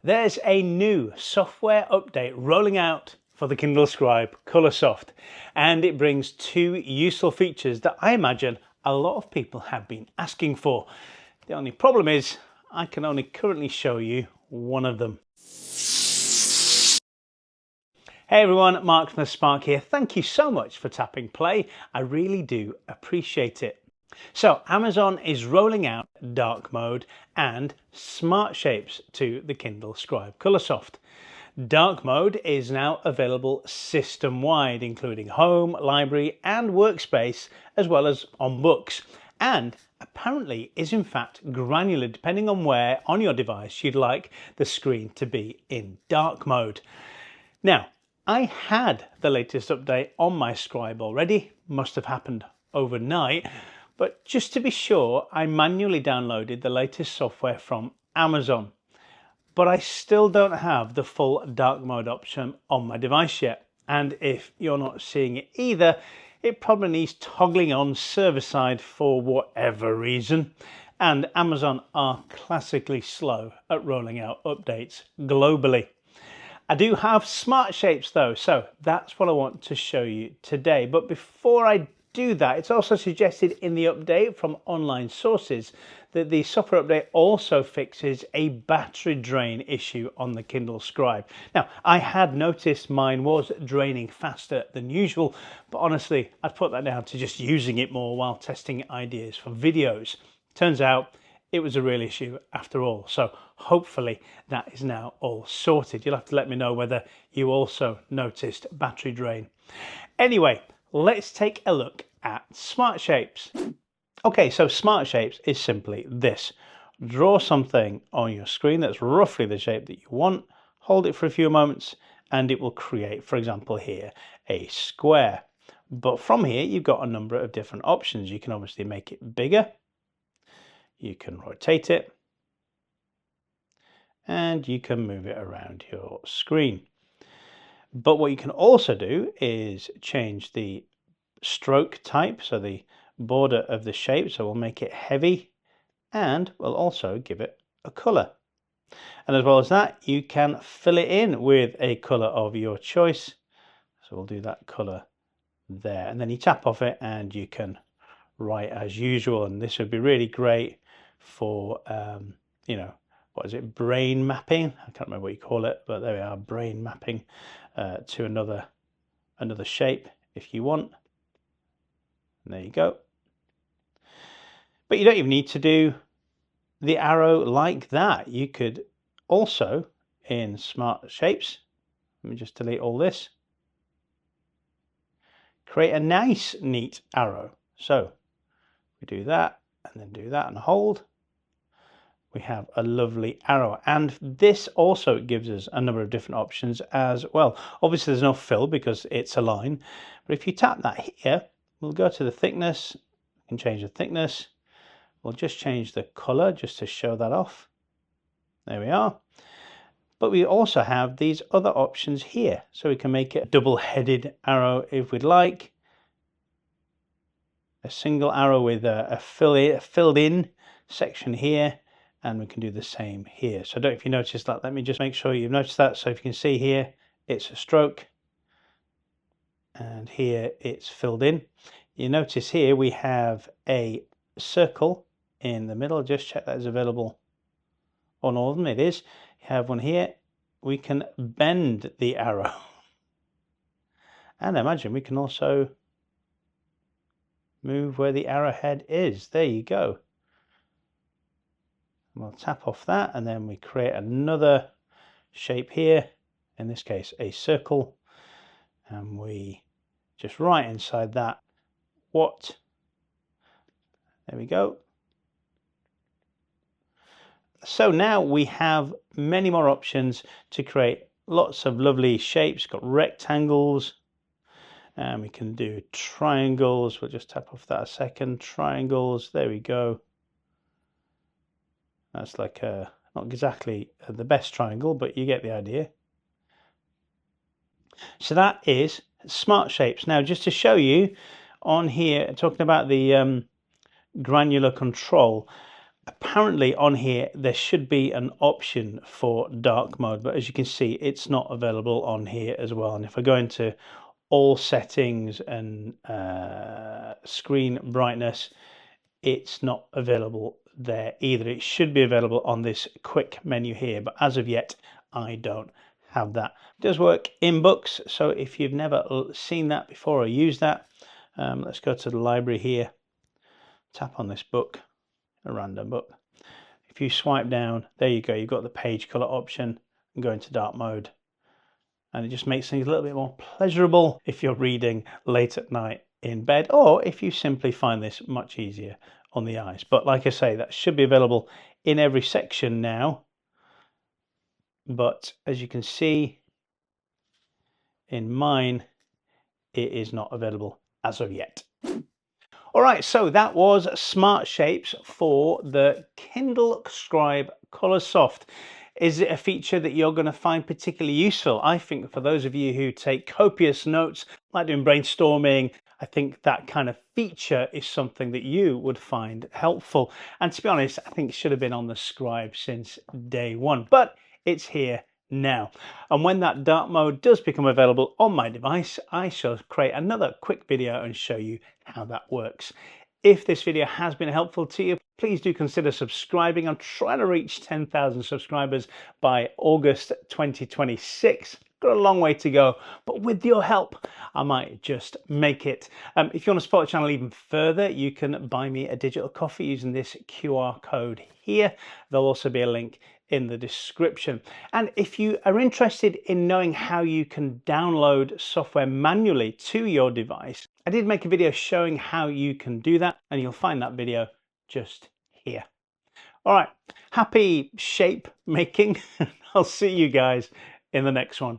There's a new software update rolling out for the Kindle Scribe Colorsoft, and it brings two useful features that I imagine a lot of people have been asking for. The only problem is I can only currently show you one of them. Hey everyone, Mark from the Spark here. Thank you so much for tapping play. I really do appreciate it. So Amazon is rolling out dark mode and smart shapes to the Kindle Scribe Colorsoft. Dark mode is now available system-wide, including home, library and workspace, as well as on books, and apparently is in fact granular depending on where on your device you'd like the screen to be in dark mode. Now, I had the latest update on my Scribe already, must have happened overnight, but just to be sure, I manually downloaded the latest software from Amazon. But I still don't have the full dark mode option on my device yet. And if you're not seeing it either, it probably needs toggling on server side for whatever reason. And Amazon are classically slow at rolling out updates globally. I do have smart shapes though, so that's what I want to show you today. But before I do that, it's also suggested in the update from online sources that the software update also fixes a battery drain issue on the Kindle Scribe. Now, I had noticed mine was draining faster than usual, but honestly, I'd put that down to just using it more while testing ideas for videos. Turns out it was a real issue after all, so hopefully that is now all sorted. You'll have to let me know whether you also noticed battery drain. Anyway, let's take a look at smart shapes. Okay, so smart shapes is simply this. Draw something on your screen that's roughly the shape that you want, hold it for a few moments, and it will create, for example here, a square. But from here, you've got a number of different options. You can obviously make it bigger, you can rotate it, and you can move it around your screen. But what you can also do is change the stroke type, so the border of the shape, so we'll make it heavy, and we'll also give it a color. And as well as that, you can fill it in with a color of your choice. So we'll do that color there, and then you tap off it and you can write as usual. And this would be really great for you know, what is it, brain mapping? I can't remember what you call it, but there we are, brain mapping to another shape if you want. And there you go. But you don't even need to do the arrow like that. You could also, in smart shapes, let me just delete all this, create a nice neat arrow. So we do that and then do that and hold. We have a lovely arrow, and this also gives us a number of different options as well. Obviously there's no fill because it's a line, but if you tap that here, we'll go to the thickness. We can change the thickness. We'll just change the color just to show that off. There we are. But we also have these other options here, so we can make it a double-headed arrow if we'd like, a single arrow with a filled in section here, and we can do the same here. So I don't know if you noticed that. Let me just make sure you've noticed that. So if you can see here, it's a stroke, and here it's filled in. You notice here we have a circle in the middle. Just check that is available on all of them. It is. You have one here. We can bend the arrow, and imagine we can also move where the arrowhead is. There you go. We'll tap off that, and then we create another shape here, in this case a circle, and we just write inside that what. There we go. So now we have many more options to create lots of lovely shapes. Got rectangles, and we can do triangles. We'll just tap off that a second. Triangles, there we go. That's like not exactly the best triangle, but you get the idea. So that is smart shapes. Now, just to show you on here, talking about the granular control, apparently on here there should be an option for dark mode, but as you can see it's not available on here as well. And if I go into all settings and screen brightness, it's not available there either. It should be available on this quick menu here, but as of yet I don't have that. It does work in books, so if you've never seen that before or used that, let's go to the library here, tap on this book, a random book. If you swipe down, there you go, you've got the page color option and go into dark mode, and it just makes things a little bit more pleasurable if you're reading late at night in bed, or if you simply find this much easier on the eyes. But like I say, that should be available in every section now, but as you can see in mine, it is not available as of yet. All right, so that was Smart Shapes for the Kindle Scribe Colorsoft. Is it a feature that you're going to find particularly useful? I think for those of you who take copious notes, like doing brainstorming, I think that kind of feature is something that you would find helpful. And to be honest, I think it should have been on the Scribe since day one, but it's here now. And when that dark mode does become available on my device, I shall create another quick video and show you how that works. If this video has been helpful to you, please do consider subscribing. I'm trying to reach 10,000 subscribers by August 2026. Got a long way to go, but with your help, I might just make it. If you want to support the channel even further, you can buy me a digital coffee using this QR code here. There'll also be a link in the description. And if you are interested in knowing how you can download software manually to your device, I did make a video showing how you can do that, and you'll find that video just here. All right, happy shape making. I'll see you guys in the next one.